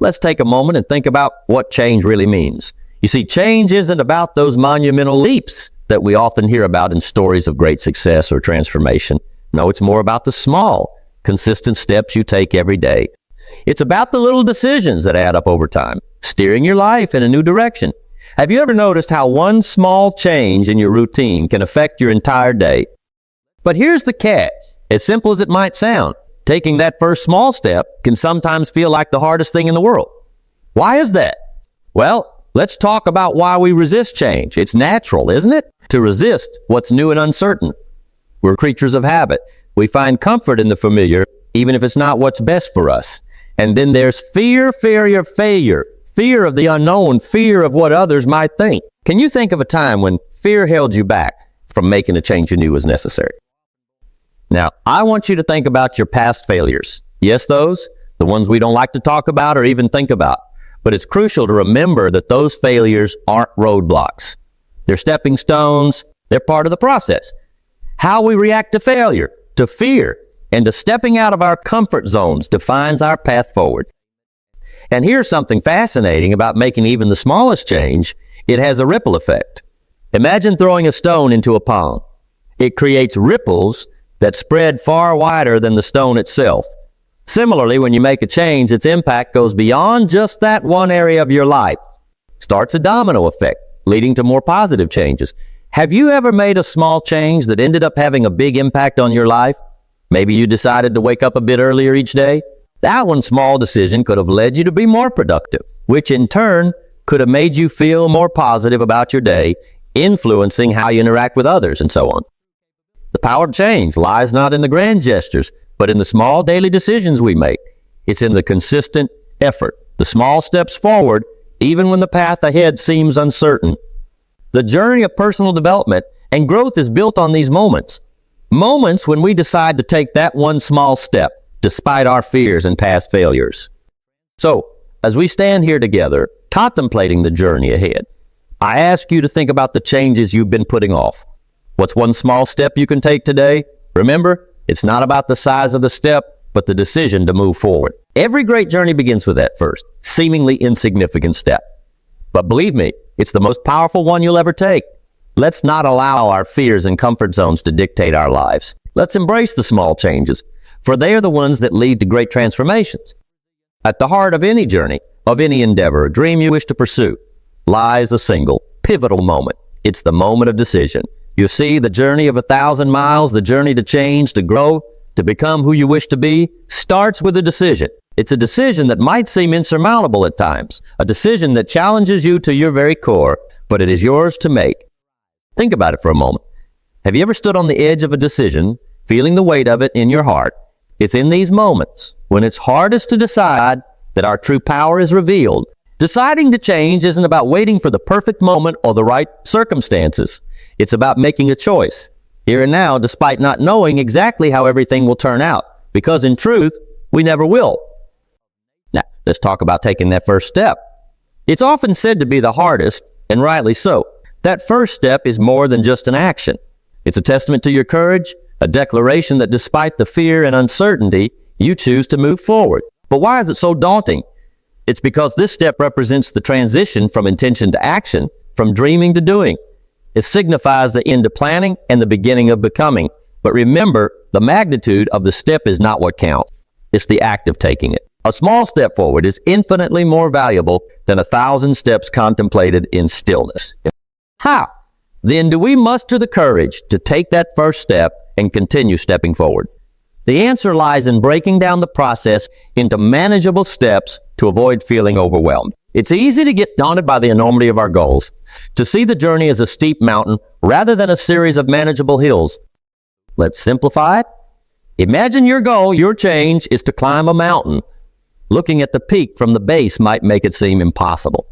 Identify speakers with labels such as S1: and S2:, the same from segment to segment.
S1: let's take a moment and think about what change really means. You see, change isn't about those monumental leaps that we often hear about in stories of great success or transformation. No, it's more about the small, consistent steps you take every day. It's about the little decisions that add up over time, steering your life in a new direction. Have you ever noticed how one small change in your routine can affect your entire day? But here's the catch. As simple as it might sound, taking that first small step can sometimes feel like the hardest thing in the world. Why is that? Well, let's talk about why we resist change. It's natural, isn't it, to resist what's new and uncertain. We're creatures of habit. We find comfort in the familiar, even if it's not what's best for us. And then there's fear of the unknown, fear of what others might think. Can you think of a time when fear held you back from making a change you knew was necessary? Now, I want you to think about your past failures. Yes, those, the ones we don't like to talk about or even think about. But it's crucial to remember that those failures aren't roadblocks. They're stepping stones. They're part of the process. How we react to failure, to fear, and to stepping out of our comfort zones defines our path forward. And here's something fascinating about making even the smallest change. It has a ripple effect. Imagine throwing a stone into a pond. It creates ripples that spread far wider than the stone itself. Similarly, when you make a change, its impact goes beyond just that one area of your life. Starts a domino effect, leading to more positive changes. Have you ever made a small change that ended up having a big impact on your life? Maybe you decided to wake up a bit earlier each day. That one small decision could have led you to be more productive, which in turn could have made you feel more positive about your day, influencing how you interact with others and so on. The power of change lies not in the grand gestures, but in the small daily decisions we make. It's in the consistent effort, the small steps forward, even when the path ahead seems uncertain. The journey of personal development and growth is built on these moments. Moments when we decide to take that one small step, despite our fears and past failures. So, as we stand here together, contemplating the journey ahead, I ask you to think about the changes you've been putting off. What's one small step you can take today? Remember, it's not about the size of the step, but the decision to move forward. Every great journey begins with that first, seemingly insignificant step. But believe me, it's the most powerful one you'll ever take. Let's not allow our fears and comfort zones to dictate our lives. Let's embrace the small changes, for they are the ones that lead to great transformations. At the heart of any journey, of any endeavor, or dream you wish to pursue, lies a single, pivotal moment. It's the moment of decision. You see, the journey of 1,000 miles, the journey to change, to grow, to become who you wish to be, starts with a decision. It's a decision that might seem insurmountable at times, a decision that challenges you to your very core, but it is yours to make. Think about it for a moment. Have you ever stood on the edge of a decision, feeling the weight of it in your heart? It's in these moments, when it's hardest to decide, that our true power is revealed. Deciding to change isn't about waiting for the perfect moment or the right circumstances. It's about making a choice, here and now, despite not knowing exactly how everything will turn out, because in truth, we never will. Now, let's talk about taking that first step. It's often said to be the hardest, and rightly so. That first step is more than just an action. It's a testament to your courage, a declaration that despite the fear and uncertainty, you choose to move forward. But why is it so daunting? It's because this step represents the transition from intention to action, from dreaming to doing. It signifies the end of planning and the beginning of becoming. But remember, the magnitude of the step is not what counts. It's the act of taking it. A small step forward is infinitely more valuable than 1,000 steps contemplated in stillness. How, then, do we muster the courage to take that first step and continue stepping forward? The answer lies in breaking down the process into manageable steps to avoid feeling overwhelmed. It's easy to get daunted by the enormity of our goals, to see the journey as a steep mountain rather than a series of manageable hills. Let's simplify it. Imagine your goal, your change, is to climb a mountain. Looking at the peak from the base might make it seem impossible.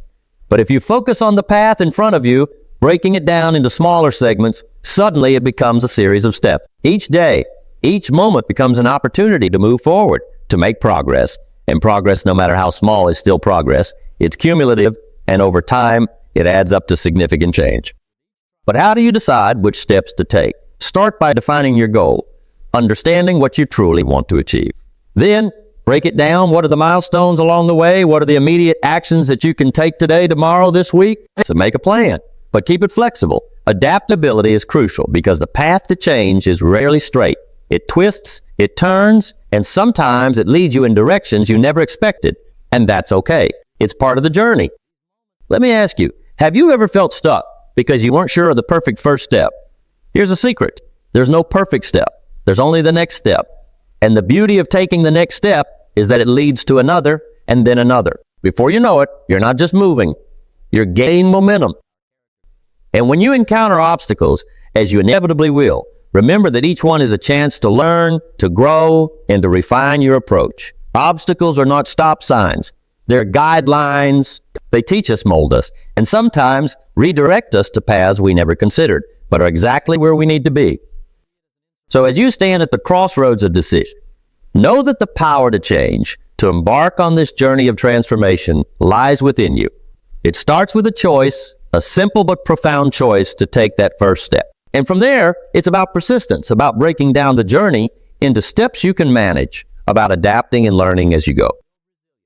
S1: But if you focus on the path in front of you, breaking it down into smaller segments, suddenly it becomes a series of steps. Each day, each moment becomes an opportunity to move forward, to make progress. And progress, no matter how small, is still progress. It's cumulative, and over time, it adds up to significant change. But how do you decide which steps to take? Start by defining your goal, understanding what you truly want to achieve. Then, Break it down. What are the milestones along the way? What are the immediate actions that you can take today, tomorrow, this week? So make a plan, but keep it flexible. Adaptability is crucial because the path to change is rarely straight. It twists, it turns, and sometimes it leads you in directions you never expected. And that's okay. It's part of the journey. Let me ask you, have you ever felt stuck because you weren't sure of the perfect first step? Here's a secret. There's no perfect step. There's only the next step. And the beauty of taking the next step is that it leads to another and then another. Before you know it, you're not just moving, you're gaining momentum. And when you encounter obstacles, as you inevitably will, remember that each one is a chance to learn, to grow, and to refine your approach. Obstacles are not stop signs. They're guidelines. They teach us, mold us, and sometimes redirect us to paths we never considered, but are exactly where we need to be. So as you stand at the crossroads of decision, know that the power to change, to embark on this journey of transformation, lies within you. It starts with a choice, a simple but profound choice to take that first step. And from there, it's about persistence, about breaking down the journey into steps you can manage, about adapting and learning as you go.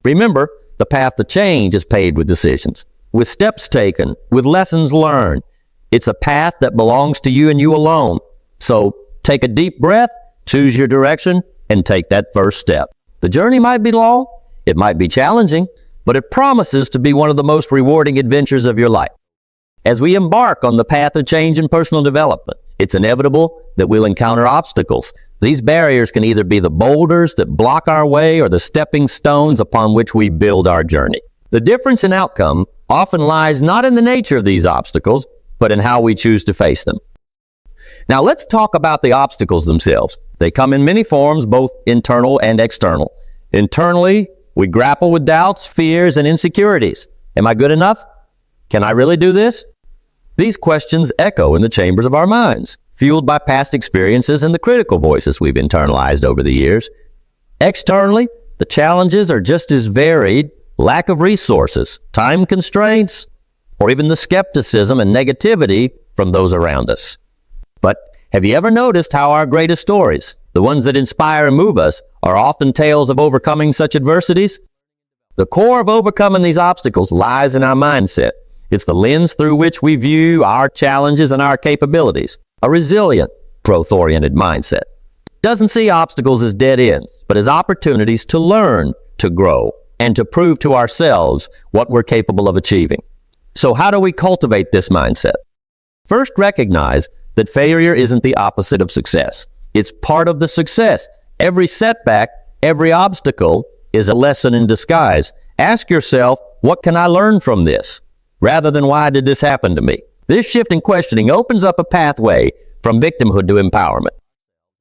S1: Remember, the path to change is paved with decisions, with steps taken, with lessons learned. It's a path that belongs to you and you alone. So take a deep breath, choose your direction, and take that first step. The journey might be long, it might be challenging, but it promises to be one of the most rewarding adventures of your life. As we embark on the path of change and personal development, it's inevitable that we'll encounter obstacles. These barriers can either be the boulders that block our way or the stepping stones upon which we build our journey. The difference in outcome often lies not in the nature of these obstacles, but in how we choose to face them. Now let's talk about the obstacles themselves. They come in many forms, both internal and external. Internally, we grapple with doubts, fears, and insecurities. Am I good enough? Can I really do this? These questions echo in the chambers of our minds, fueled by past experiences and the critical voices we've internalized over the years. Externally, the challenges are just as varied: lack of resources, time constraints, or even the skepticism and negativity from those around us. But have you ever noticed how our greatest stories, the ones that inspire and move us, are often tales of overcoming such adversities? The core of overcoming these obstacles lies in our mindset. It's the lens through which we view our challenges and our capabilities. A resilient, growth-oriented mindset doesn't see obstacles as dead ends, but as opportunities to learn, to grow, and to prove to ourselves what we're capable of achieving. So how do we cultivate this mindset? First, recognize that failure isn't the opposite of success. It's part of the success. Every setback, every obstacle is a lesson in disguise. Ask yourself, what can I learn from this? Rather than why did this happen to me? This shift in questioning opens up a pathway from victimhood to empowerment.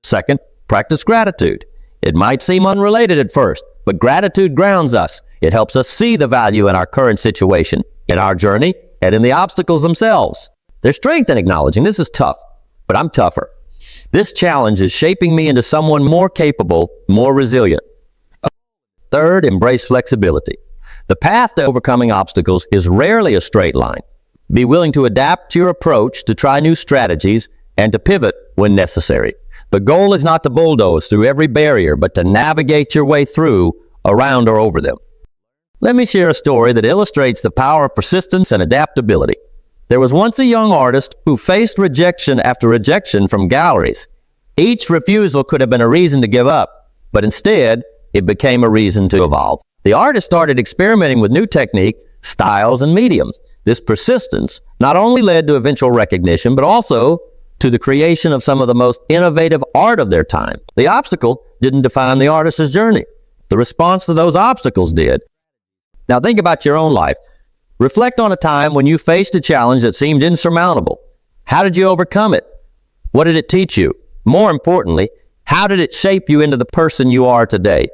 S1: Second, practice gratitude. It might seem unrelated at first, but gratitude grounds us. It helps us see the value in our current situation, in our journey, and in the obstacles themselves. There's strength in acknowledging this is tough, but I'm tougher. This challenge is shaping me into someone more capable, more resilient. Third, embrace flexibility. The path to overcoming obstacles is rarely a straight line. Be willing to adapt your approach, to try new strategies, and to pivot when necessary. The goal is not to bulldoze through every barrier, but to navigate your way through, around, or over them. Let me share a story that illustrates the power of persistence and adaptability. There was once a young artist who faced rejection after rejection from galleries. Each refusal could have been a reason to give up, but instead, it became a reason to evolve. The artist started experimenting with new techniques, styles, and mediums. This persistence not only led to eventual recognition, but also to the creation of some of the most innovative art of their time. The obstacle didn't define the artist's journey. The response to those obstacles did. Now think about your own life. Reflect on a time when you faced a challenge that seemed insurmountable. How did you overcome it? What did it teach you? More importantly, how did it shape you into the person you are today?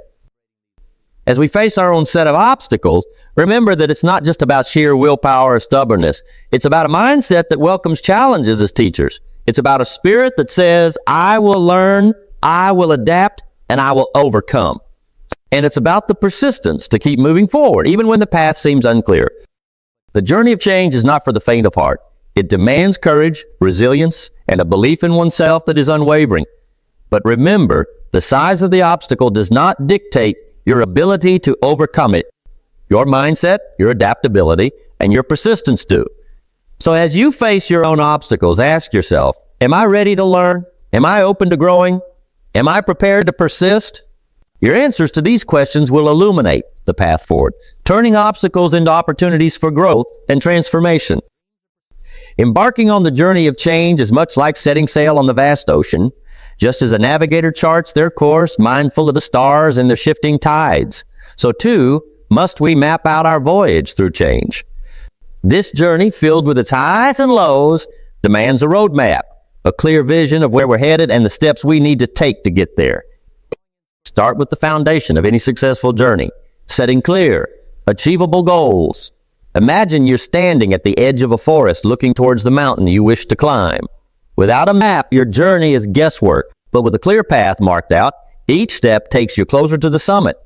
S1: As we face our own set of obstacles, remember that it's not just about sheer willpower or stubbornness. It's about a mindset that welcomes challenges as teachers. It's about a spirit that says, I will learn, I will adapt, and I will overcome. And it's about the persistence to keep moving forward, even when the path seems unclear. The journey of change is not for the faint of heart. It demands courage, resilience, and a belief in oneself that is unwavering. But remember, the size of the obstacle does not dictate your ability to overcome it. Your mindset, your adaptability, and your persistence do. So as you face your own obstacles, ask yourself, am I ready to learn? Am I open to growing? Am I prepared to persist? Your answers to these questions will illuminate the path forward, turning obstacles into opportunities for growth and transformation. Embarking on the journey of change is much like setting sail on the vast ocean. Just as a navigator charts their course, mindful of the stars and the shifting tides, so too must we map out our voyage through change. This journey, filled with its highs and lows, demands a roadmap, a clear vision of where we're headed and the steps we need to take to get there. Start with the foundation of any successful journey, setting clear, achievable goals. Imagine you're standing at the edge of a forest looking towards the mountain you wish to climb. Without a map, your journey is guesswork, but with a clear path marked out, each step takes you closer to the summit.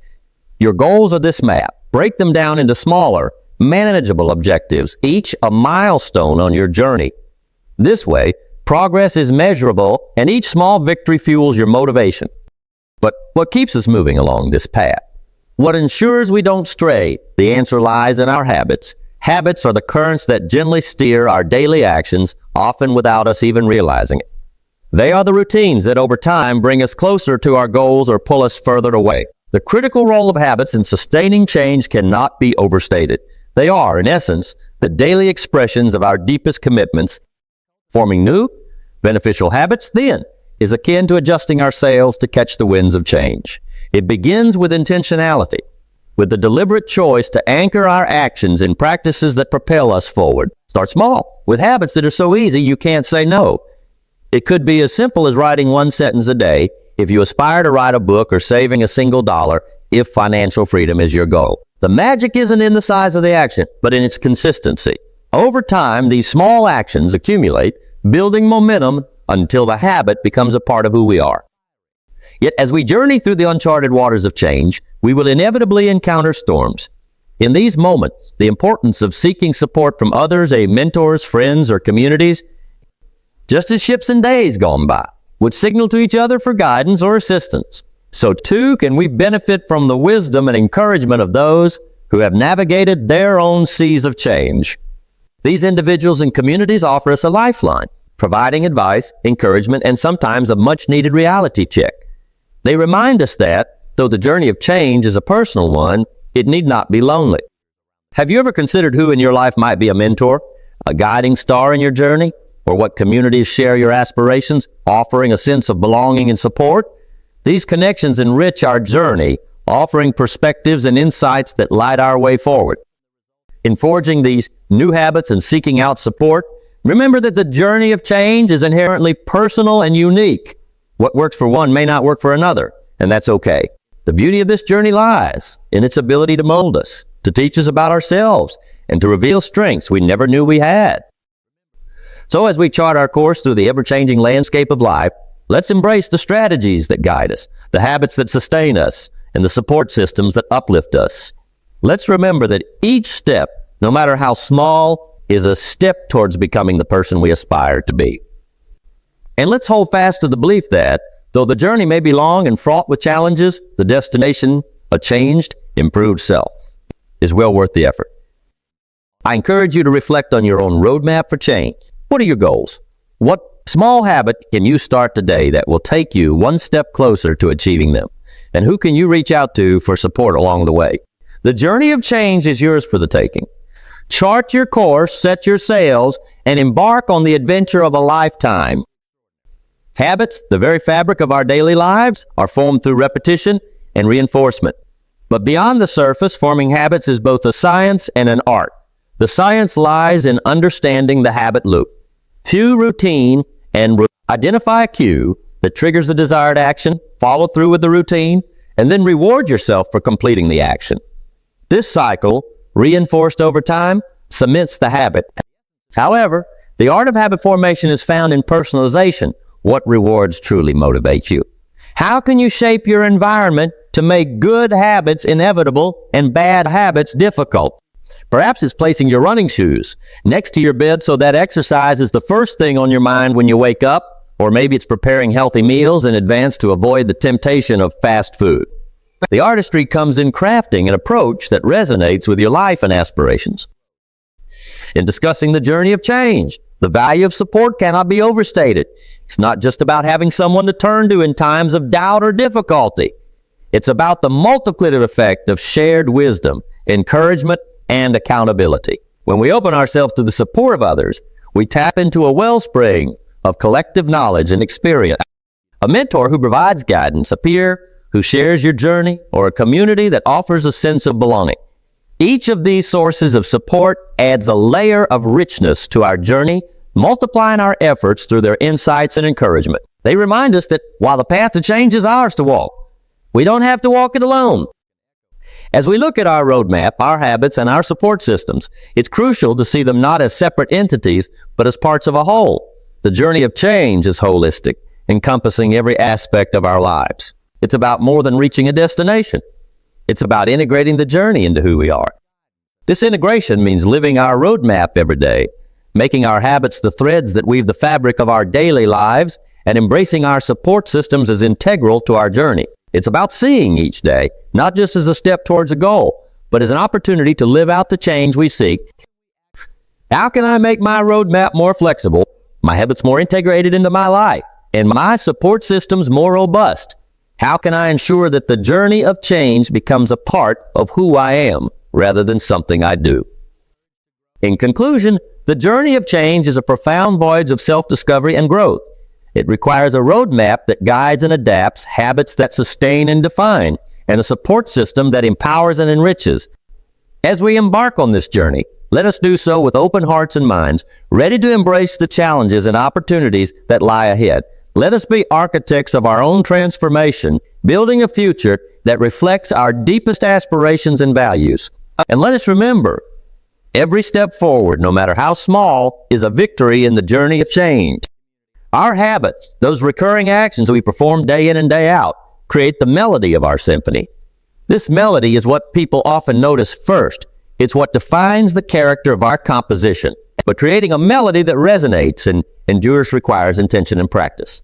S1: Your goals are this map. Break them down into smaller, manageable objectives, each a milestone on your journey. This way, progress is measurable and each small victory fuels your motivation. But what keeps us moving along this path? What ensures we don't stray? The answer lies in our habits. Habits are the currents that gently steer our daily actions, often without us even realizing it. They are the routines that over time bring us closer to our goals or pull us further away. The critical role of habits in sustaining change cannot be overstated. They are, in essence, the daily expressions of our deepest commitments. Forming new, beneficial habits, then, is akin to adjusting our sails to catch the winds of change. It begins with intentionality, with the deliberate choice to anchor our actions in practices that propel us forward. Start small, with habits that are so easy you can't say no. It could be as simple as writing one sentence a day if you aspire to write a book, or saving a single dollar if financial freedom is your goal. The magic isn't in the size of the action, but in its consistency. Over time, these small actions accumulate, building momentum until the habit becomes a part of who we are. Yet as we journey through the uncharted waters of change, we will inevitably encounter storms. In these moments, the importance of seeking support from others, mentors, friends, or communities, just as ships in days gone by would signal to each other for guidance or assistance, so too can we benefit from the wisdom and encouragement of those who have navigated their own seas of change. These individuals and communities offer us a lifeline, providing advice, encouragement, and sometimes a much-needed reality check. They remind us that, though the journey of change is a personal one, it need not be lonely. Have you ever considered who in your life might be a mentor, a guiding star in your journey, or what communities share your aspirations, offering a sense of belonging and support? These connections enrich our journey, offering perspectives and insights that light our way forward. In forging these new habits and seeking out support, remember that the journey of change is inherently personal and unique. What works for one may not work for another, and that's okay. The beauty of this journey lies in its ability to mold us, to teach us about ourselves, and to reveal strengths we never knew we had. So as we chart our course through the ever-changing landscape of life, let's embrace the strategies that guide us, the habits that sustain us, and the support systems that uplift us. Let's remember that each step, no matter how small, is a step towards becoming the person we aspire to be. And let's hold fast to the belief that, though the journey may be long and fraught with challenges, the destination, a changed, improved self, is well worth the effort. I encourage you to reflect on your own roadmap for change. What are your goals? What small habit can you start today that will take you one step closer to achieving them? And who can you reach out to for support along the way? The journey of change is yours for the taking. Chart your course, set your sails, and embark on the adventure of a lifetime. Habits, the very fabric of our daily lives, are formed through repetition and reinforcement. But beyond the surface, forming habits is both a science and an art. The science lies in understanding the habit loop. Cue routine and identify a cue that triggers the desired action, follow through with the routine, and then reward yourself for completing the action. This cycle, reinforced over time, cements the habit. However, the art of habit formation is found in personalization. What rewards truly motivate you? How can you shape your environment to make good habits inevitable and bad habits difficult? Perhaps it's placing your running shoes next to your bed so that exercise is the first thing on your mind when you wake up, or maybe it's preparing healthy meals in advance to avoid the temptation of fast food. The artistry comes in crafting an approach that resonates with your life and aspirations. In discussing the journey of change, the value of support cannot be overstated. It's not just about having someone to turn to in times of doubt or difficulty. It's about the multiplicative effect of shared wisdom, encouragement, and accountability. When we open ourselves to the support of others, we tap into a wellspring of collective knowledge and experience. A mentor who provides guidance, a peer who shares your journey, or a community that offers a sense of belonging. Each of these sources of support adds a layer of richness to our journey, multiplying our efforts through their insights and encouragement. They remind us that while the path to change is ours to walk, we don't have to walk it alone. As we look at our roadmap, our habits, and our support systems, it's crucial to see them not as separate entities, but as parts of a whole. The journey of change is holistic, encompassing every aspect of our lives. It's about more than reaching a destination. It's about integrating the journey into who we are. This integration means living our roadmap every day, making our habits the threads that weave the fabric of our daily lives, and embracing our support systems as integral to our journey. It's about seeing each day, not just as a step towards a goal, but as an opportunity to live out the change we seek. How can I make my roadmap more flexible, my habits more integrated into my life, and my support systems more robust? How can I ensure that the journey of change becomes a part of who I am rather than something I do? In conclusion, the journey of change is a profound voyage of self-discovery and growth. It requires a roadmap that guides and adapts, habits that sustain and define, and a support system that empowers and enriches. As we embark on this journey, let us do so with open hearts and minds, ready to embrace the challenges and opportunities that lie ahead. Let us be architects of our own transformation, building a future that reflects our deepest aspirations and values. And let us remember, every step forward, no matter how small, is a victory in the journey of change. Our habits, those recurring actions we perform day in and day out, create the melody of our symphony. This melody is what people often notice first. It's what defines the character of our composition. But creating a melody that resonates and endures requires intention and practice.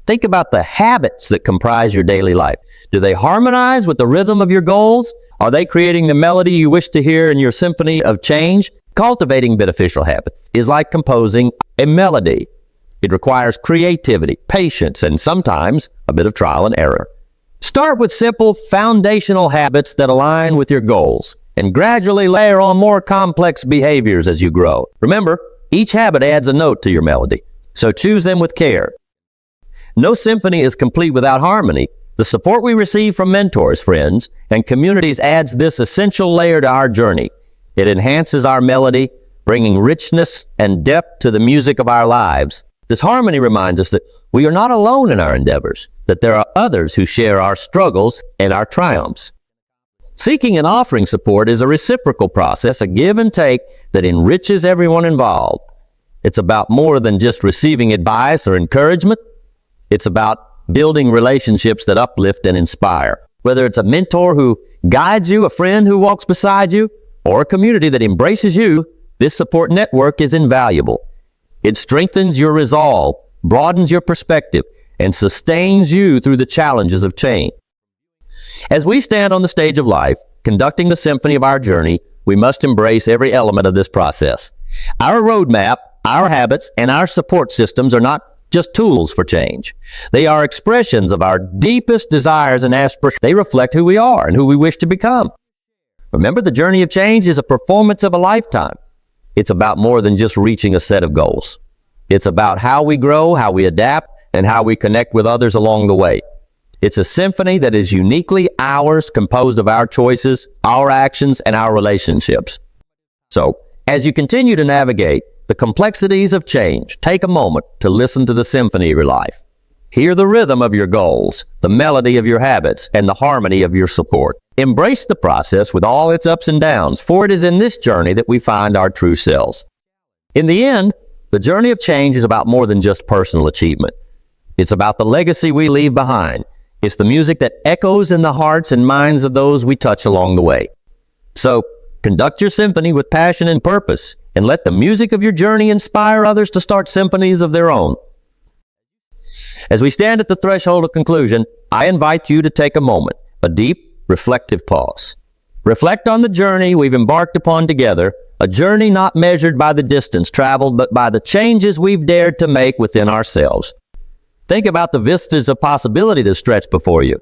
S1: Think about the habits that comprise your daily life. Do they harmonize with the rhythm of your goals? Are they creating the melody you wish to hear in your symphony of change? Cultivating beneficial habits is like composing a melody. It requires creativity, patience, and sometimes a bit of trial and error. Start with simple foundational habits that align with your goals, and gradually layer on more complex behaviors as you grow. Remember, each habit adds a note to your melody, so choose them with care. No symphony is complete without harmony. The support we receive from mentors, friends, and communities adds this essential layer to our journey. It enhances our melody, bringing richness and depth to the music of our lives. This harmony reminds us that we are not alone in our endeavors, that there are others who share our struggles and our triumphs. Seeking and offering support is a reciprocal process, a give and take that enriches everyone involved. It's about more than just receiving advice or encouragement. It's about building relationships that uplift and inspire. Whether it's a mentor who guides you, a friend who walks beside you, or a community that embraces you, this support network is invaluable. It strengthens your resolve, broadens your perspective, and sustains you through the challenges of change. As we stand on the stage of life, conducting the symphony of our journey, we must embrace every element of this process. Our roadmap, our habits, and our support systems are not just tools for change. They are expressions of our deepest desires and aspirations. They reflect who we are and who we wish to become. Remember, the journey of change is a performance of a lifetime. It's about more than just reaching a set of goals. It's about how we grow, how we adapt, and how we connect with others along the way. It's a symphony that is uniquely ours, composed of our choices, our actions, and our relationships. So, as you continue to navigate the complexities of change, take a moment to listen to the symphony of your life. Hear the rhythm of your goals, the melody of your habits, and the harmony of your support. Embrace the process with all its ups and downs, for it is in this journey that we find our true selves. In the end, the journey of change is about more than just personal achievement. It's about the legacy we leave behind. It's the music that echoes in the hearts and minds of those we touch along the way. So, conduct your symphony with passion and purpose, and let the music of your journey inspire others to start symphonies of their own. As we stand at the threshold of conclusion, I invite you to take a moment. a deep, reflective pause. Reflect on the journey we've embarked upon together, a journey not measured by the distance traveled, but by the changes we've dared to make within ourselves. Think about the vistas of possibility that stretch before you,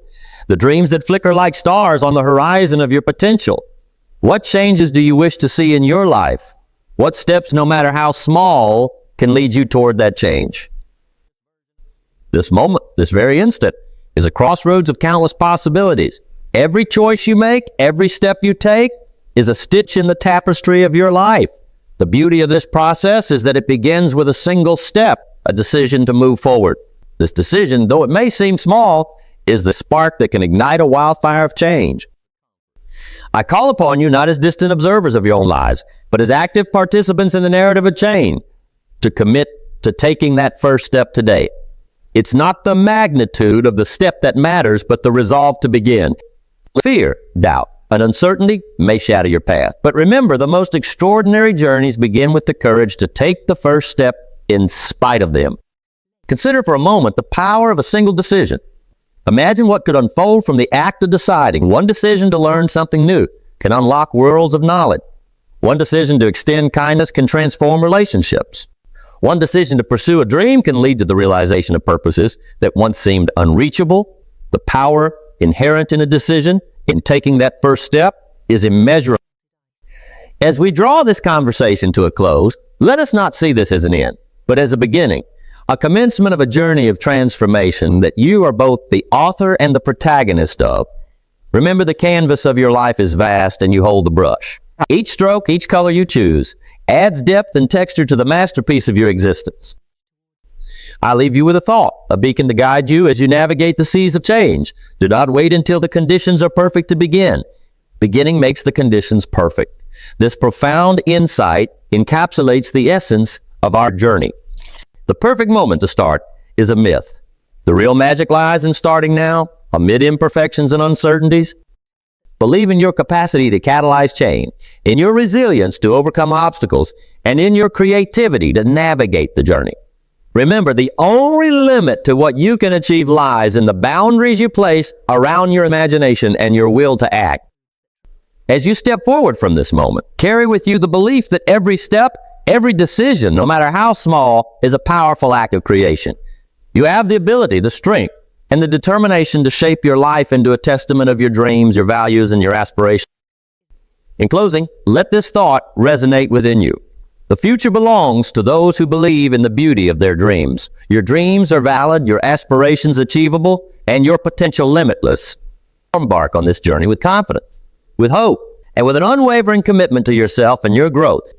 S1: the dreams that flicker like stars on the horizon of your potential. What changes do you wish to see in your life? What steps, no matter how small, can lead you toward that change? This moment, this very instant, is a crossroads of countless possibilities. Every choice you make, every step you take, is a stitch in the tapestry of your life. The beauty of this process is that it begins with a single step, a decision to move forward. This decision, though it may seem small, is the spark that can ignite a wildfire of change. I call upon you not as distant observers of your own lives, but as active participants in the narrative of change, to commit to taking that first step today. It's not the magnitude of the step that matters, but the resolve to begin. Fear, doubt, and uncertainty may shadow your path. But remember, the most extraordinary journeys begin with the courage to take the first step in spite of them. Consider for a moment the power of a single decision. Imagine what could unfold from the act of deciding. One decision to learn something new can unlock worlds of knowledge. One decision to extend kindness can transform relationships. One decision to pursue a dream can lead to the realization of purposes that once seemed unreachable. The power inherent in a decision, in taking that first step, is immeasurable. As we draw this conversation to a close, let us not see this as an end, but as a beginning, a commencement of a journey of transformation that you are both the author and the protagonist of. Remember, the canvas of your life is vast and you hold the brush. Each stroke, each color you choose, adds depth and texture to the masterpiece of your existence. I leave you with a thought, a beacon to guide you as you navigate the seas of change. Do not wait until the conditions are perfect to begin. Beginning makes the conditions perfect. This profound insight encapsulates the essence of our journey. The perfect moment to start is a myth. The real magic lies in starting now, amid imperfections and uncertainties. Believe in your capacity to catalyze change, in your resilience to overcome obstacles, and in your creativity to navigate the journey. Remember, the only limit to what you can achieve lies in the boundaries you place around your imagination and your will to act. As you step forward from this moment, carry with you the belief that every step, every decision, no matter how small, is a powerful act of creation. You have the ability, the strength, and the determination to shape your life into a testament of your dreams, your values, and your aspirations. In closing, let this thought resonate within you. The future belongs to those who believe in the beauty of their dreams. Your dreams are valid, your aspirations achievable, and your potential limitless. Embark on this journey with confidence, with hope, and with an unwavering commitment to yourself and your growth.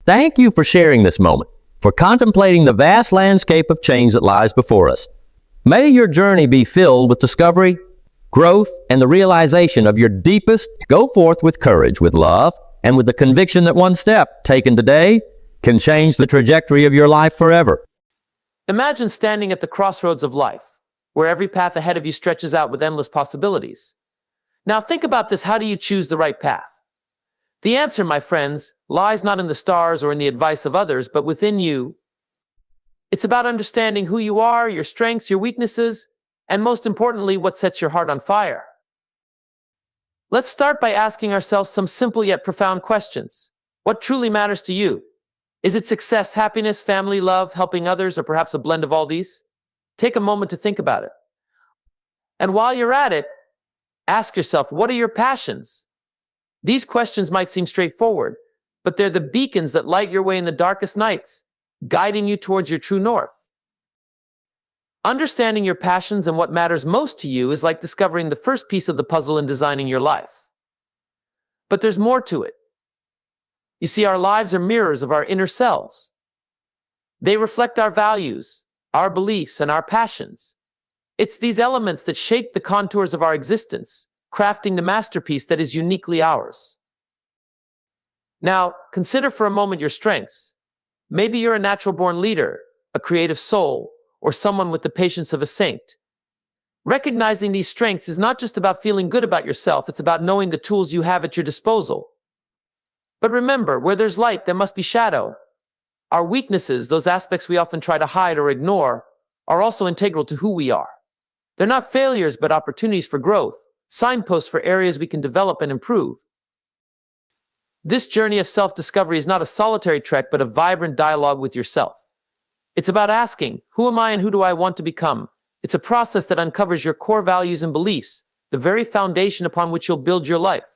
S1: Thank you for sharing this moment, for contemplating the vast landscape of change that lies before us. May your journey be filled with discovery, growth, and the realization of your deepest. Go forth with courage, with love, and with the conviction that one step taken today can change the trajectory of your life forever.
S2: Imagine standing at the crossroads of life, where every path ahead of you stretches out with endless possibilities. Now think about this: how do you choose the right path? The answer, my friends, lies not in the stars or in the advice of others, but within you. It's about understanding who you are, your strengths, your weaknesses, and most importantly, what sets your heart on fire. Let's start by asking ourselves some simple yet profound questions. What truly matters to you? Is it success, happiness, family, love, helping others, or perhaps a blend of all these? Take a moment to think about it. And while you're at it, ask yourself, what are your passions? These questions might seem straightforward, but they're the beacons that light your way in the darkest nights, guiding you towards your true north. Understanding your passions and what matters most to you is like discovering the first piece of the puzzle in designing your life. But there's more to it. You see, our lives are mirrors of our inner selves. They reflect our values, our beliefs, and our passions. It's these elements that shape the contours of our existence, crafting the masterpiece that is uniquely ours. Now, consider for a moment your strengths. Maybe you're a natural-born leader, a creative soul, or someone with the patience of a saint. Recognizing these strengths is not just about feeling good about yourself, it's about knowing the tools you have at your disposal. But remember, where there's light, there must be shadow. Our weaknesses, those aspects we often try to hide or ignore, are also integral to who we are. They're not failures, but opportunities for growth, signposts for areas we can develop and improve. This journey of self-discovery is not a solitary trek, but a vibrant dialogue with yourself. It's about asking, who am I and who do I want to become? It's a process that uncovers your core values and beliefs, the very foundation upon which you'll build your life.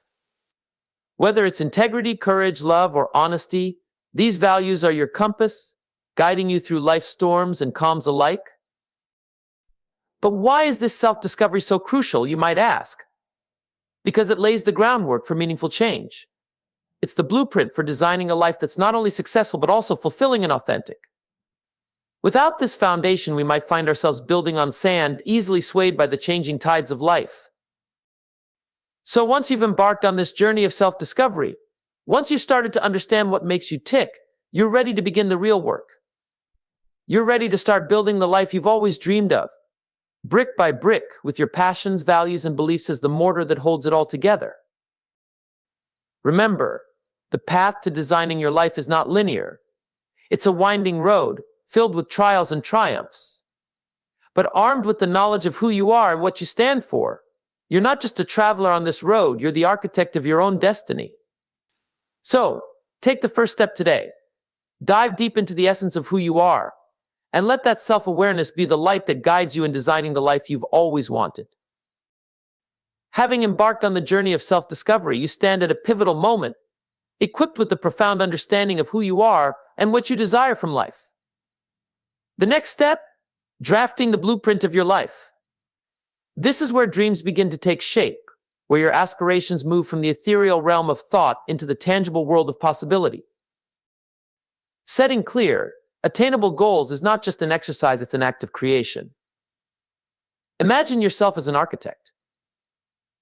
S2: Whether it's integrity, courage, love, or honesty, these values are your compass, guiding you through life's storms and calms alike. But why is this self-discovery so crucial, you might ask? Because it lays the groundwork for meaningful change. It's the blueprint for designing a life that's not only successful but also fulfilling and authentic. Without this foundation, we might find ourselves building on sand, easily swayed by the changing tides of life. So once you've embarked on this journey of self-discovery, once you've started to understand what makes you tick, you're ready to begin the real work. You're ready to start building the life you've always dreamed of, brick by brick, with your passions, values, and beliefs as the mortar that holds it all together. Remember, the path to designing your life is not linear. It's a winding road, filled with trials and triumphs. But armed with the knowledge of who you are and what you stand for, you're not just a traveler on this road, you're the architect of your own destiny. So, take the first step today. Dive deep into the essence of who you are, and let that self-awareness be the light that guides you in designing the life you've always wanted. Having embarked on the journey of self-discovery, you stand at a pivotal moment, equipped with the profound understanding of who you are and what you desire from life. The next step? Drafting the blueprint of your life. This is where dreams begin to take shape, where your aspirations move from the ethereal realm of thought into the tangible world of possibility. Setting clear, attainable goals is not just an exercise, it's an act of creation. Imagine yourself as an architect.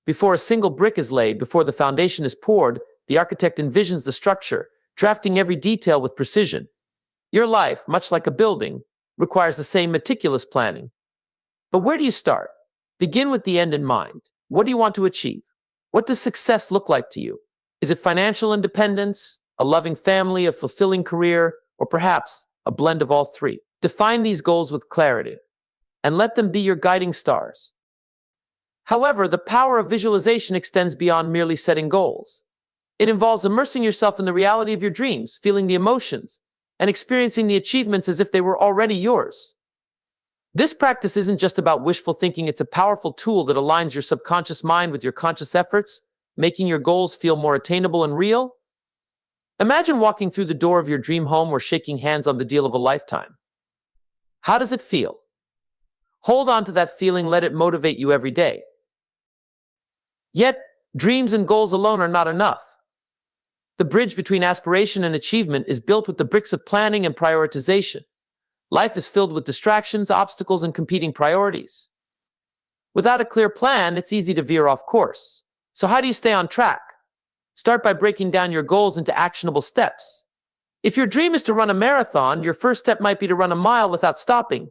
S2: Before a single brick is laid, before the foundation is poured, the architect envisions the structure, drafting every detail with precision. Your life, much like a building, requires the same meticulous planning. But where do you start? Begin with the end in mind. What do you want to achieve? What does success look like to you? Is it financial independence, a loving family, a fulfilling career, or perhaps a blend of all three? Define these goals with clarity, and let them be your guiding stars. However, the power of visualization extends beyond merely setting goals. It involves immersing yourself in the reality of your dreams, feeling the emotions, and experiencing the achievements as if they were already yours. This practice isn't just about wishful thinking, it's a powerful tool that aligns your subconscious mind with your conscious efforts, making your goals feel more attainable and real. Imagine walking through the door of your dream home or shaking hands on the deal of a lifetime. How does it feel? Hold on to that feeling, let it motivate you every day. Yet, dreams and goals alone are not enough. The bridge between aspiration and achievement is built with the bricks of planning and prioritization. Life is filled with distractions, obstacles, and competing priorities. Without a clear plan, it's easy to veer off course. So how do you stay on track? Start by breaking down your goals into actionable steps. If your dream is to run a marathon, your first step might be to run a mile without stopping.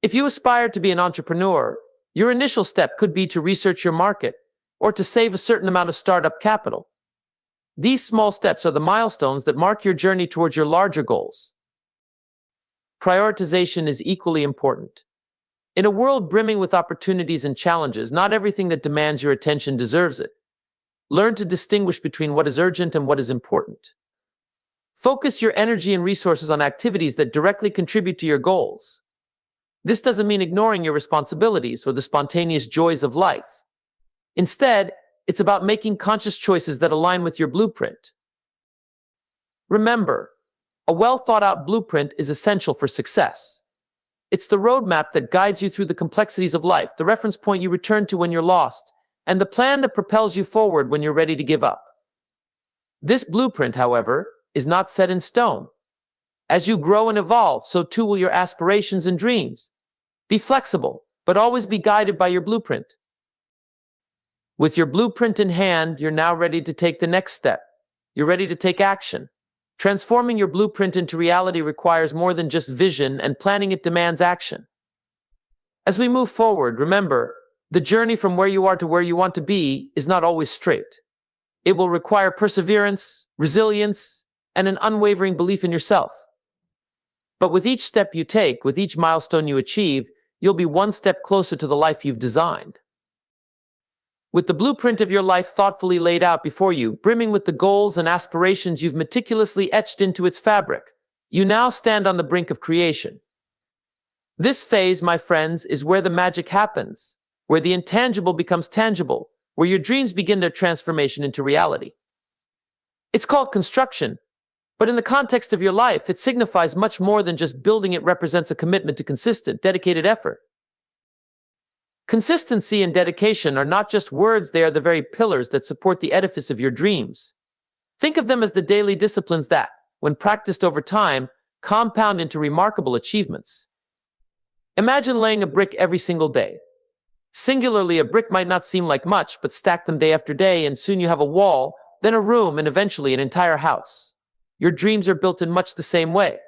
S2: If you aspire to be an entrepreneur, your initial step could be to research your market or to save a certain amount of startup capital. These small steps are the milestones that mark your journey towards your larger goals. Prioritization is equally important. In a world brimming with opportunities and challenges, not everything that demands your attention deserves it. Learn to distinguish between what is urgent and what is important. Focus your energy and resources on activities that directly contribute to your goals. This doesn't mean ignoring your responsibilities or the spontaneous joys of life. Instead, it's about making conscious choices that align with your blueprint. Remember, a well-thought-out blueprint is essential for success. It's the roadmap that guides you through the complexities of life, the reference point you return to when you're lost, and the plan that propels you forward when you're ready to give up. This blueprint, however, is not set in stone. As you grow and evolve, so too will your aspirations and dreams. Be flexible, but always be guided by your blueprint. With your blueprint in hand, you're now ready to take the next step. You're ready to take action. Transforming your blueprint into reality requires more than just vision, and planning it demands action. As we move forward, remember, the journey from where you are to where you want to be is not always straight. It will require perseverance, resilience, and an unwavering belief in yourself. But with each step you take, with each milestone you achieve, you'll be one step closer to the life you've designed. With the blueprint of your life thoughtfully laid out before you, brimming with the goals and aspirations you've meticulously etched into its fabric, you now stand on the brink of creation. This phase, my friends, is where the magic happens, where the intangible becomes tangible, where your dreams begin their transformation into reality. It's called construction, but in the context of your life, it signifies much more than just building. It represents a commitment to consistent, dedicated effort. Consistency and dedication are not just words, they are the very pillars that support the edifice of your dreams. Think of them as the daily disciplines that, when practiced over time, compound into remarkable achievements. Imagine laying a brick every single day. Singularly, a brick might not seem like much, but stack them day after day, and soon you have a wall, then a room, and eventually an entire house. Your dreams are built in much the same way.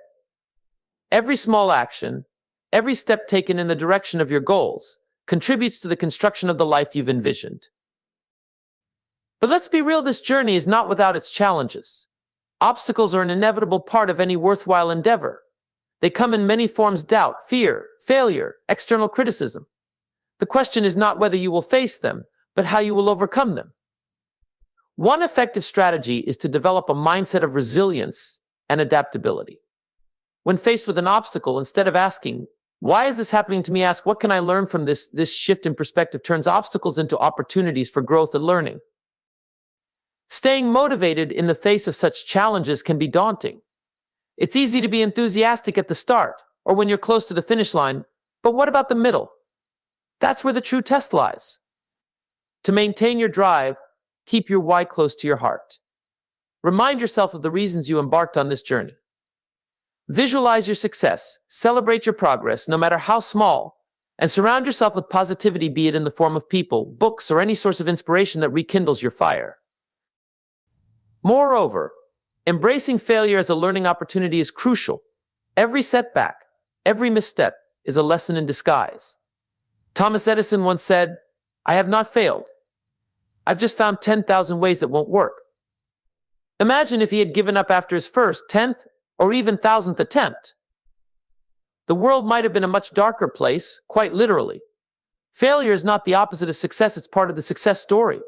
S2: Every small action, every step taken in the direction of your goals, contributes to the construction of the life you've envisioned. But let's be real, this journey is not without its challenges. Obstacles are an inevitable part of any worthwhile endeavor. They come in many forms: doubt, fear, failure, external criticism. The question is not whether you will face them, but how you will overcome them. One effective strategy is to develop a mindset of resilience and adaptability. When faced with an obstacle, instead of asking, "Why is this happening to me?" ask, "What can I learn from this?" This shift in perspective turns obstacles into opportunities for growth and learning. Staying motivated in the face of such challenges can be daunting. It's easy to be enthusiastic at the start, or when you're close to the finish line, but what about the middle? That's where the true test lies. To maintain your drive, keep your why close to your heart. Remind yourself of the reasons you embarked on this journey. Visualize your success, celebrate your progress, no matter how small, and surround yourself with positivity, be it in the form of people, books, or any source of inspiration that rekindles your fire. Moreover, embracing failure as a learning opportunity is crucial. Every setback, every misstep is a lesson in disguise. Thomas Edison once said, "I have not failed. I've just found 10,000 ways that won't work." Imagine if he had given up after his first, 10th, or even 1,000th attempt. The world might have been a much darker place, quite literally. Failure is not the opposite of success, it's part of the success story.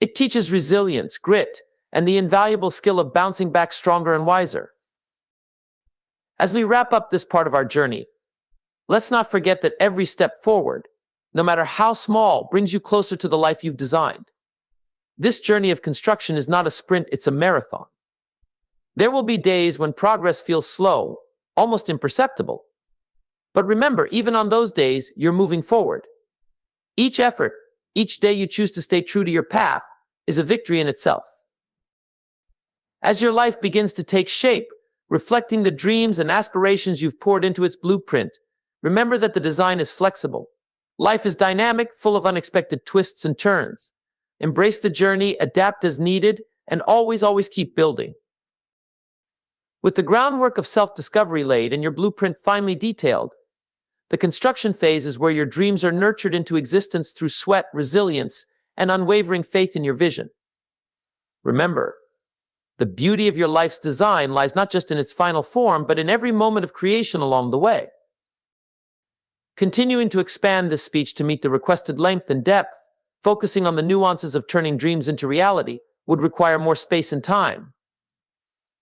S2: It teaches resilience, grit, and the invaluable skill of bouncing back stronger and wiser. As we wrap up this part of our journey, let's not forget that every step forward, no matter how small, brings you closer to the life you've designed. This journey of construction is not a sprint, it's a marathon. There will be days when progress feels slow, almost imperceptible. But remember, even on those days, you're moving forward. Each effort, each day you choose to stay true to your path, is a victory in itself. As your life begins to take shape, reflecting the dreams and aspirations you've poured into its blueprint, remember that the design is flexible. Life is dynamic, full of unexpected twists and turns. Embrace the journey, adapt as needed, and always keep building. With the groundwork of self-discovery laid and your blueprint finely detailed, the construction phase is where your dreams are nurtured into existence through sweat, resilience, and unwavering faith in your vision. Remember, the beauty of your life's design lies not just in its final form, but in every moment of creation along the way. Continuing to expand this speech to meet the requested length and depth, focusing on the nuances of turning dreams into reality, would require more space and time.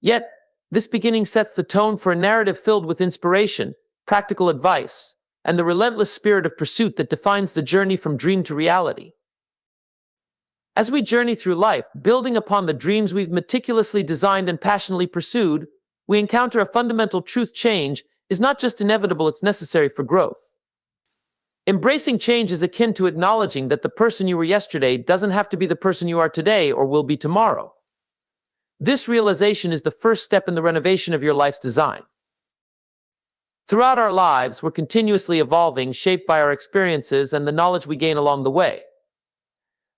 S2: Yet, this beginning sets the tone for a narrative filled with inspiration, practical advice, and the relentless spirit of pursuit that defines the journey from dream to reality. As we journey through life, building upon the dreams we've meticulously designed and passionately pursued, we encounter a fundamental truth: change is not just inevitable, it's necessary for growth. Embracing change is akin to acknowledging that the person you were yesterday doesn't have to be the person you are today or will be tomorrow. This realization is the first step in the renovation of your life's design. Throughout our lives, we're continuously evolving, shaped by our experiences and the knowledge we gain along the way.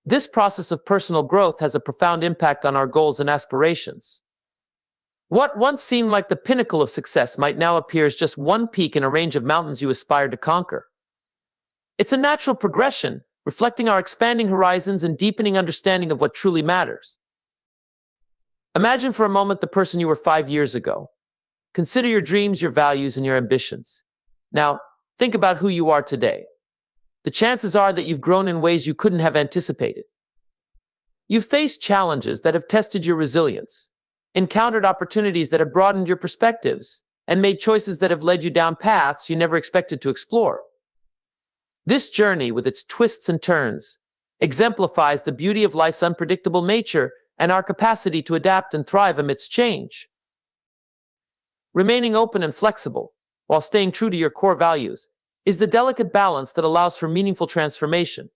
S2: This process of personal growth has a profound impact on our goals and aspirations. What once seemed like the pinnacle of success might now appear as just one peak in a range of mountains you aspire to conquer. It's a natural progression, reflecting our expanding horizons and deepening understanding of what truly matters. Imagine for a moment the person you were 5 years ago. Consider your dreams, your values, and your ambitions. Now, think about who you are today. the chances are that you've grown in ways you couldn't have anticipated. You've faced challenges that have tested your resilience, encountered opportunities that have broadened your perspectives, and made choices that have led you down paths you never expected to explore. This journey, with its twists and turns, exemplifies the beauty of life's unpredictable nature and our capacity to adapt and thrive amidst change. Remaining open and flexible, while staying true to your core values, is the delicate balance that allows for meaningful transformation.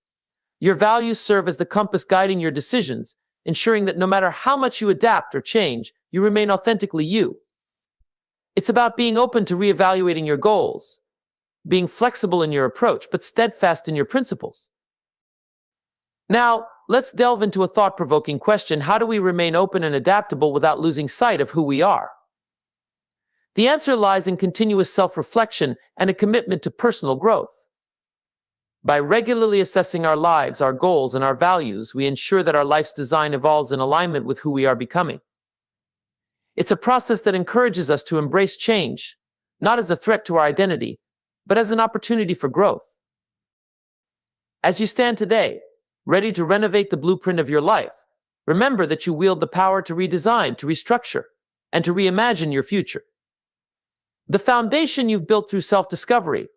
S2: Your values serve as the compass guiding your decisions, ensuring that no matter how much you adapt or change, you remain authentically you. It's about being open to reevaluating your goals, being flexible in your approach, but steadfast in your principles. Now, let's delve into a thought-provoking question. How do we remain open and adaptable without losing sight of who we are? The answer lies in continuous self-reflection and a commitment to personal growth. By regularly assessing our lives, our goals, and our values, we ensure that our life's design evolves in alignment with who we are becoming. It's a process that encourages us to embrace change, not as a threat to our identity, but as an opportunity for growth. As you stand today, ready to renovate the blueprint of your life, remember that you wield the power to redesign, to restructure, and to reimagine your future. The foundation you've built through self-discovery,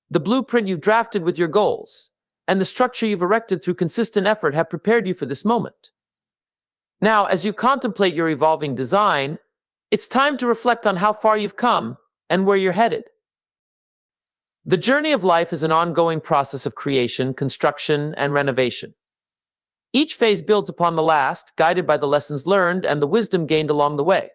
S2: the blueprint you've drafted with your goals, and the structure you've erected through consistent effort have prepared you for this moment. Now, as you contemplate your evolving design, it's time to reflect on how far you've come and where you're headed. The journey of life is an ongoing process of creation, construction, and renovation. Each phase builds upon the last, guided by the lessons learned and the wisdom gained along the way.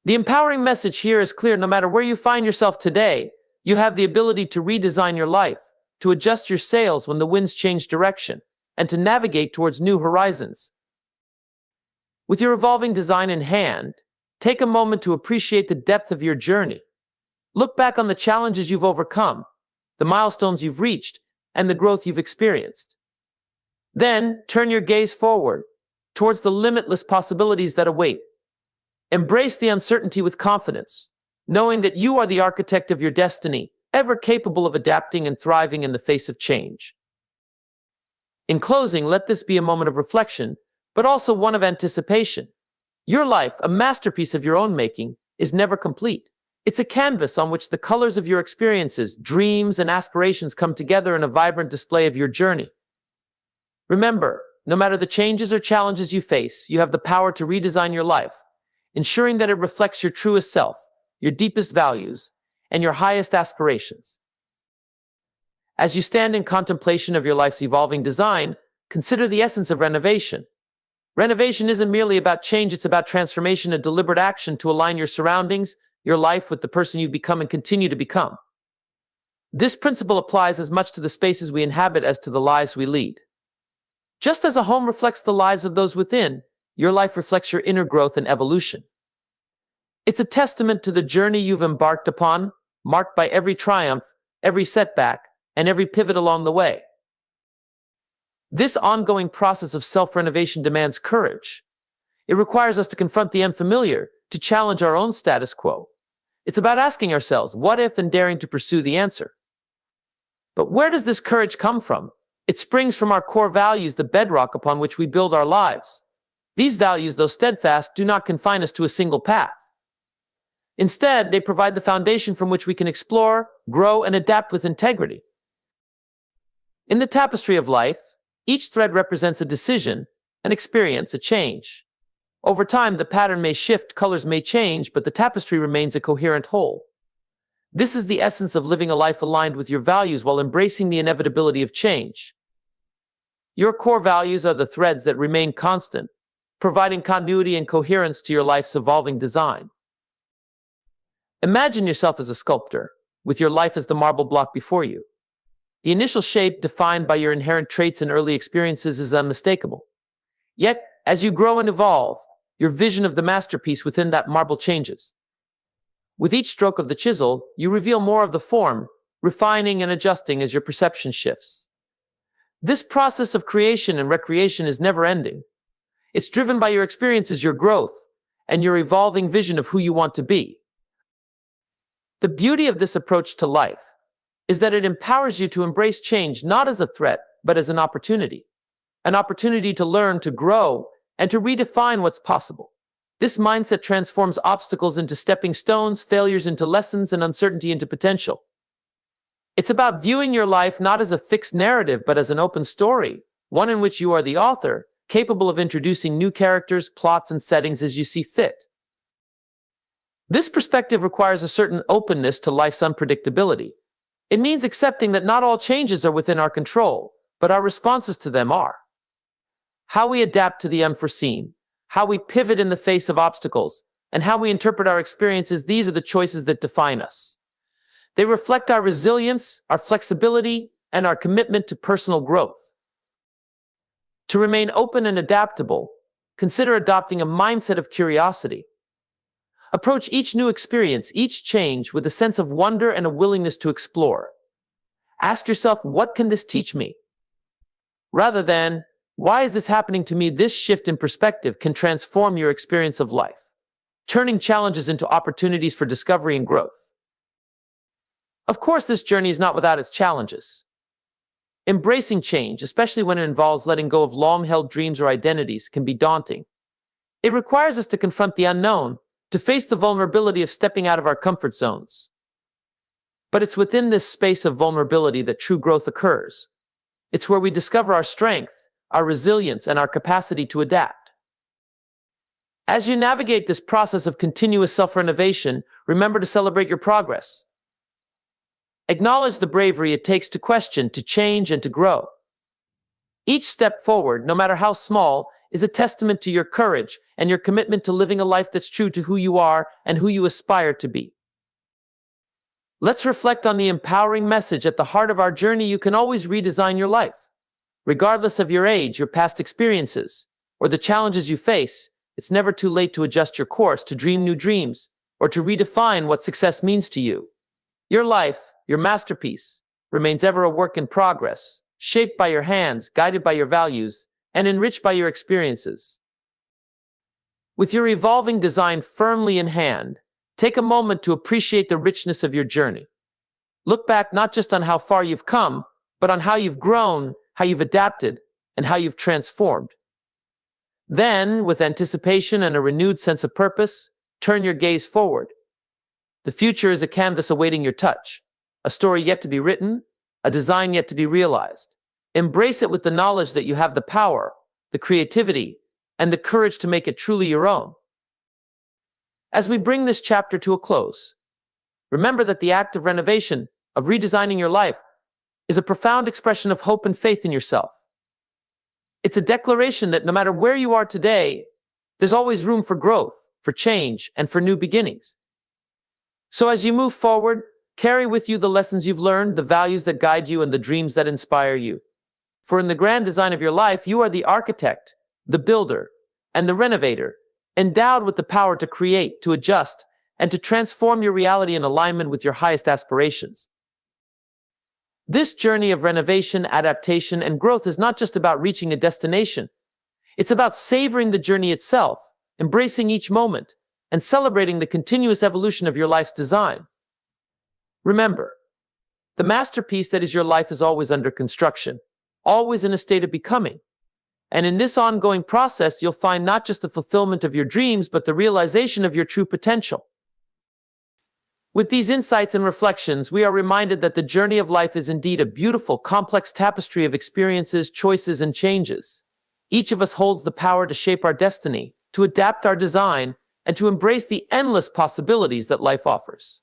S2: The empowering message here is clear: no matter where you find yourself today, you have the ability to redesign your life, to adjust your sails when the winds change direction, and to navigate towards new horizons. With your evolving design in hand, take a moment to appreciate the depth of your journey. Look back on the challenges you've overcome, the milestones you've reached, and the growth you've experienced. Then, turn your gaze forward, towards the limitless possibilities that await. Embrace the uncertainty with confidence, knowing that you are the architect of your destiny, ever capable of adapting and thriving in the face of change. In closing, let this be a moment of reflection, but also one of anticipation. Your life, a masterpiece of your own making, is never complete. It's a canvas on which the colors of your experiences, dreams, and aspirations come together in a vibrant display of your journey. Remember, no matter the changes or challenges you face, you have the power to redesign your life, ensuring that it reflects your truest self, your deepest values, and your highest aspirations. As you stand in contemplation of your life's evolving design, consider the essence of renovation. Renovation isn't merely about change, it's about transformation, a deliberate action to align your surroundings, your life with the person you've become and continue to become. This principle applies as much to the spaces we inhabit as to the lives we lead. Just as a home reflects the lives of those within, your life reflects your inner growth and evolution. It's a testament to the journey you've embarked upon, marked by every triumph, every setback, and every pivot along the way. This ongoing process of self-renovation demands courage. It requires us to confront the unfamiliar, to challenge our own status quo. It's about asking ourselves, what if, and daring to pursue the answer. But where does this courage come from? It springs from our core values, the bedrock upon which we build our lives. These values, though steadfast, do not confine us to a single path. Instead, they provide the foundation from which we can explore, grow, and adapt with integrity. In the tapestry of life, each thread represents a decision, an experience, a change. Over time, the pattern may shift, colors may change, but the tapestry remains a coherent whole. This is the essence of living a life aligned with your values while embracing the inevitability of change. Your core values are the threads that remain constant, providing continuity and coherence to your life's evolving design. Imagine yourself as a sculptor, with your life as the marble block before you. The initial shape, defined by your inherent traits and early experiences, is unmistakable. Yet, as you grow and evolve, your vision of the masterpiece within that marble changes. With each stroke of the chisel, you reveal more of the form, refining and adjusting as your perception shifts. This process of creation and recreation is never-ending. It's driven by your experiences, your growth, and your evolving vision of who you want to be. The beauty of this approach to life is that it empowers you to embrace change not as a threat, but as an opportunity. An opportunity to learn, to grow, and to redefine what's possible. This mindset transforms obstacles into stepping stones, failures into lessons, and uncertainty into potential. It's about viewing your life not as a fixed narrative, but as an open story, one in which you are the author, capable of introducing new characters, plots, and settings as you see fit. This perspective requires a certain openness to life's unpredictability. It means accepting that not all changes are within our control, but our responses to them are. How we adapt to the unforeseen, how we pivot in the face of obstacles, and how we interpret our experiences, these are the choices that define us. They reflect our resilience, our flexibility, and our commitment to personal growth. To remain open and adaptable, consider adopting a mindset of curiosity. Approach each new experience, each change, with a sense of wonder and a willingness to explore. Ask yourself, what can this teach me? Rather than, why is this happening to me? This shift in perspective can transform your experience of life, turning challenges into opportunities for discovery and growth. Of course, this journey is not without its challenges. Embracing change, especially when it involves letting go of long-held dreams or identities, can be daunting. It requires us to confront the unknown, to face the vulnerability of stepping out of our comfort zones. But it's within this space of vulnerability that true growth occurs. It's where we discover our strength, our resilience, and our capacity to adapt. As you navigate this process of continuous self-renovation, remember to celebrate your progress. Acknowledge the bravery it takes to question, to change, and to grow. Each step forward, no matter how small, is a testament to your courage and your commitment to living a life that's true to who you are and who you aspire to be. Let's reflect on the empowering message at the heart of our journey. You can always redesign your life. Regardless of your age, your past experiences, or the challenges you face, it's never too late to adjust your course, to dream new dreams, or to redefine what success means to you. Your life, your masterpiece, remains ever a work in progress, shaped by your hands, guided by your values, and enriched by your experiences. With your evolving design firmly in hand, take a moment to appreciate the richness of your journey. Look back not just on how far you've come, but on how you've grown, how you've adapted, and how you've transformed. Then, with anticipation and a renewed sense of purpose, turn your gaze forward. The future is a canvas awaiting your touch, a story yet to be written, a design yet to be realized. Embrace it with the knowledge that you have the power, the creativity, and the courage to make it truly your own. As we bring this chapter to a close, remember that the act of renovation, of redesigning your life, is a profound expression of hope and faith in yourself. It's a declaration that no matter where you are today, there's always room for growth, for change, and for new beginnings. So as you move forward, carry with you the lessons you've learned, the values that guide you, and the dreams that inspire you. For in the grand design of your life, you are the architect, the builder, and the renovator, endowed with the power to create, to adjust, and to transform your reality in alignment with your highest aspirations. This journey of renovation, adaptation, and growth is not just about reaching a destination. It's about savoring the journey itself, embracing each moment, and celebrating the continuous evolution of your life's design. Remember, the masterpiece that is your life is always under construction, always in a state of becoming. And in this ongoing process, you'll find not just the fulfillment of your dreams, but the realization of your true potential. With these insights and reflections, we are reminded that the journey of life is indeed a beautiful, complex tapestry of experiences, choices, and changes. Each of us holds the power to shape our destiny, to adapt our design, and to embrace the endless possibilities that life offers.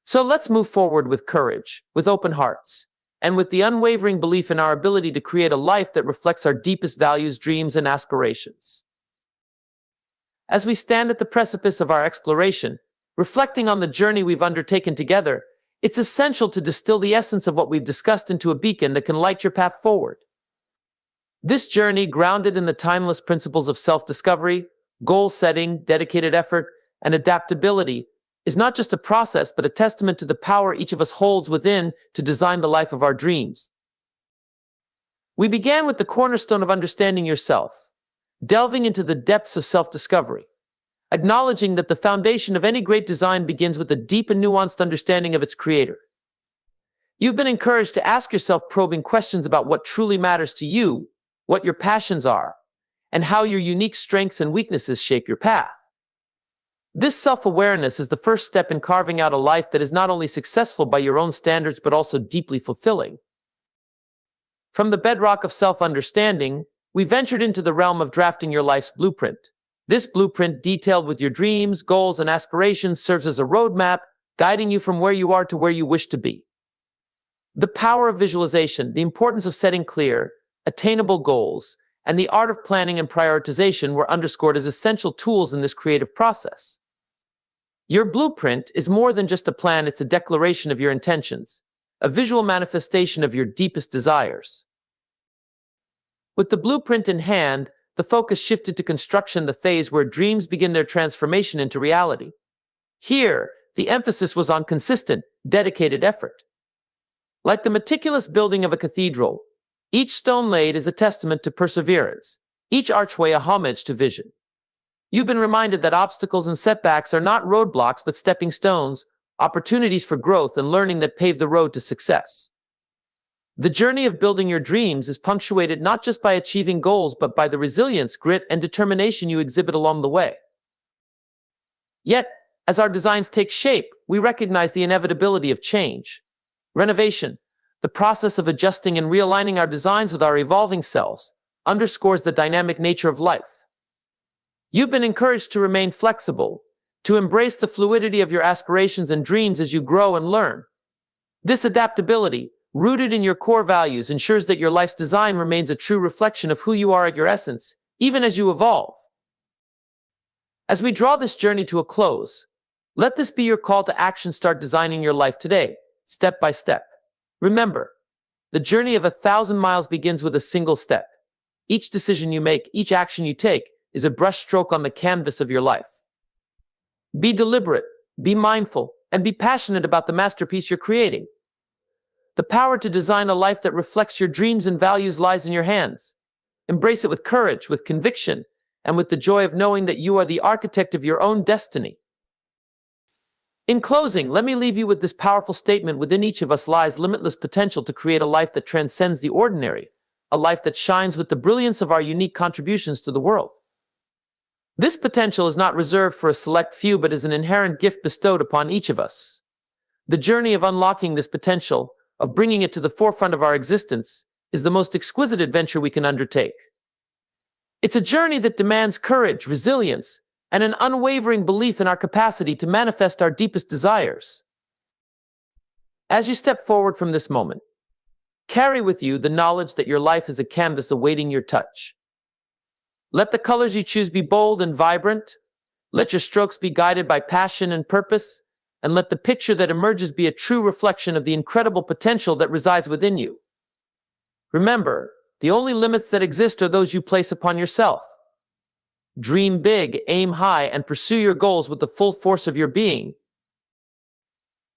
S2: So let's move forward with courage, with open hearts, and with the unwavering belief in our ability to create a life that reflects our deepest values, dreams, and aspirations. As we stand at the precipice of our exploration, reflecting on the journey we've undertaken together, it's essential to distill the essence of what we've discussed into a beacon that can light your path forward. This journey, grounded in the timeless principles of self-discovery, goal setting, dedicated effort, and adaptability, is not just a process, but a testament to the power each of us holds within to design the life of our dreams. We began with the cornerstone of understanding yourself, delving into the depths of self-discovery, acknowledging that the foundation of any great design begins with a deep and nuanced understanding of its creator. You've been encouraged to ask yourself probing questions about what truly matters to you, what your passions are, and how your unique strengths and weaknesses shape your path. This self-awareness is the first step in carving out a life that is not only successful by your own standards but also deeply fulfilling. From the bedrock of self-understanding, we ventured into the realm of drafting your life's blueprint. This blueprint, detailed with your dreams, goals, and aspirations, serves as a roadmap, guiding you from where you are to where you wish to be. The power of visualization, the importance of setting clear, attainable goals, and the art of planning and prioritization were underscored as essential tools in this creative process. Your blueprint is more than just a plan, it's a declaration of your intentions, a visual manifestation of your deepest desires. With the blueprint in hand, the focus shifted to construction, the phase where dreams begin their transformation into reality. Here, the emphasis was on consistent, dedicated effort. Like the meticulous building of a cathedral, each stone laid is a testament to perseverance, each archway a homage to vision. You've been reminded that obstacles and setbacks are not roadblocks but stepping stones, opportunities for growth and learning that pave the road to success. The journey of building your dreams is punctuated not just by achieving goals but by the resilience, grit, and determination you exhibit along the way. Yet, as our designs take shape, we recognize the inevitability of change. Renovation, the process of adjusting and realigning our designs with our evolving selves, underscores the dynamic nature of life. You've been encouraged to remain flexible, to embrace the fluidity of your aspirations and dreams as you grow and learn. This adaptability, rooted in your core values, ensures that your life's design remains a true reflection of who you are at your essence, even as you evolve. As we draw this journey to a close, let this be your call to action. Start designing your life today, step by step. Remember, the journey of 1,000 miles begins with a single step. Each decision you make, each action you take, is a brushstroke on the canvas of your life. Be deliberate, be mindful, and be passionate about the masterpiece you're creating. The power to design a life that reflects your dreams and values lies in your hands. Embrace it with courage, with conviction, and with the joy of knowing that you are the architect of your own destiny. In closing, let me leave you with this powerful statement: within each of us lies limitless potential to create a life that transcends the ordinary, a life that shines with the brilliance of our unique contributions to the world. This potential is not reserved for a select few, but is an inherent gift bestowed upon each of us. The journey of unlocking this potential, of bringing it to the forefront of our existence, is the most exquisite adventure we can undertake. It's a journey that demands courage, resilience, and an unwavering belief in our capacity to manifest our deepest desires. As you step forward from this moment, carry with you the knowledge that your life is a canvas awaiting your touch. Let the colors you choose be bold and vibrant. Let your strokes be guided by passion and purpose. And let the picture that emerges be a true reflection of the incredible potential that resides within you. Remember, the only limits that exist are those you place upon yourself. Dream big, aim high, and pursue your goals with the full force of your being.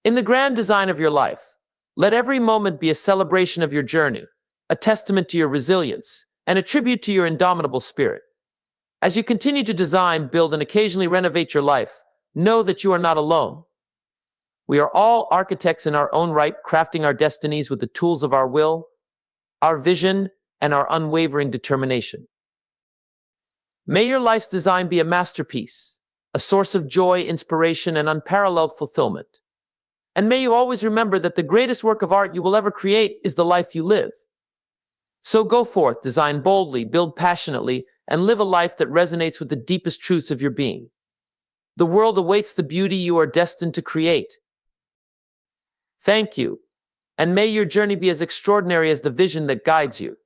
S2: In the grand design of your life, let every moment be a celebration of your journey, a testament to your resilience, and a tribute to your indomitable spirit. As you continue to design, build, and occasionally renovate your life, know that you are not alone. We are all architects in our own right, crafting our destinies with the tools of our will, our vision, and our unwavering determination. May your life's design be a masterpiece, a source of joy, inspiration, and unparalleled fulfillment. And may you always remember that the greatest work of art you will ever create is the life you live. So go forth, design boldly, build passionately, and live a life that resonates with the deepest truths of your being. The world awaits the beauty you are destined to create. Thank you, and may your journey be as extraordinary as the vision that guides you.